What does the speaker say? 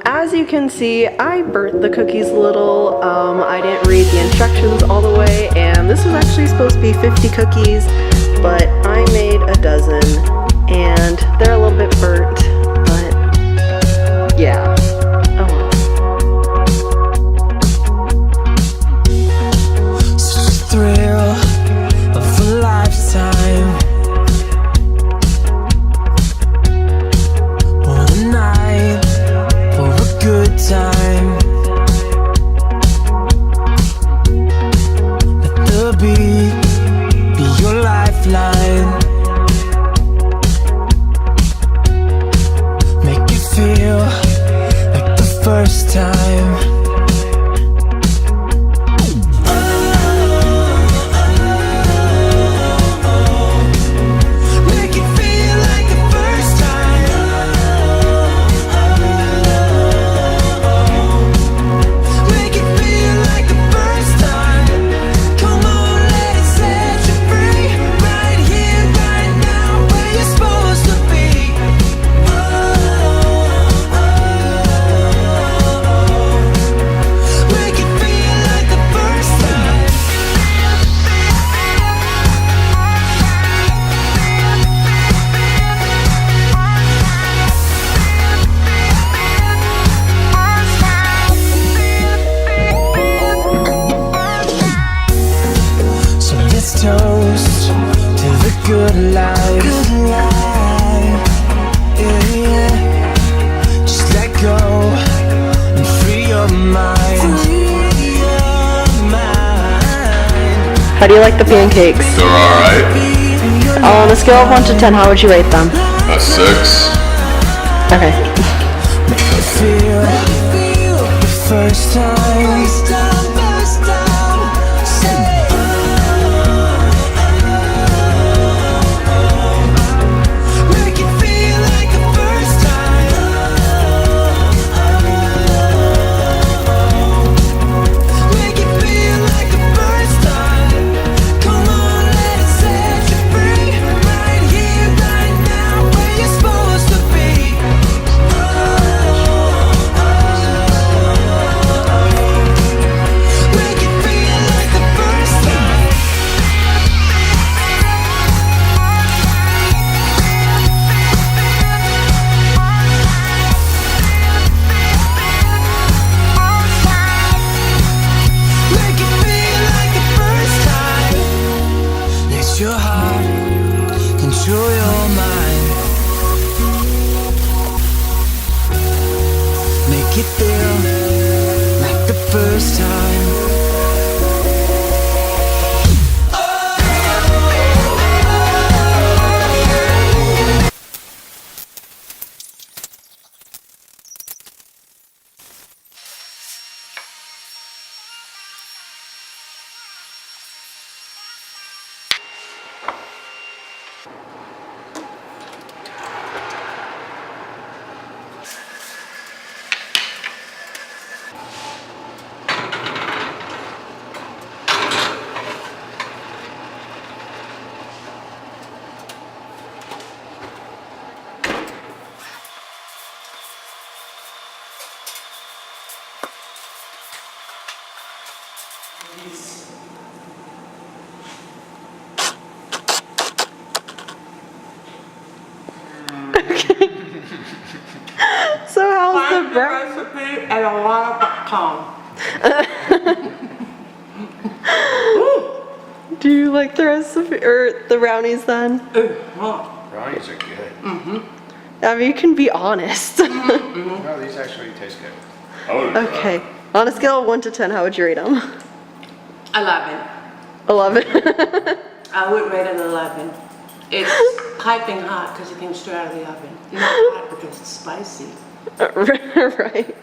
as you can see, I burnt the cookies a little. I didn't read the instructions all the way, and this was actually supposed to be 50 cookies, but I made a dozen, and they're a little bit burnt, but yeah. Oh well. Such a thrill of a lifetime. What a night for a good time. Let the beat be your lifeline. Make you feel like the first time. Toast to the good life. Good life. Yeah, yeah. Just let go and free your mind. Free your mind. How do you like the pancakes? They're alright. On a scale of 1 to 10, how would you rate them? A 6. Okay. Feel the first time. Your heart, control your mind. Make it feel like the first time. So how's Find the the recipe at alana.com. Do you like the recipe or the brownies then? Brownies are good. I mean, you can be honest. No, these actually taste good. I would have Okay. On a scale of 1 to 10, how would you rate them? 11. 11. I would rate it 11. It's piping hot because it came straight out of the oven. Not hot because it's spicy. Right.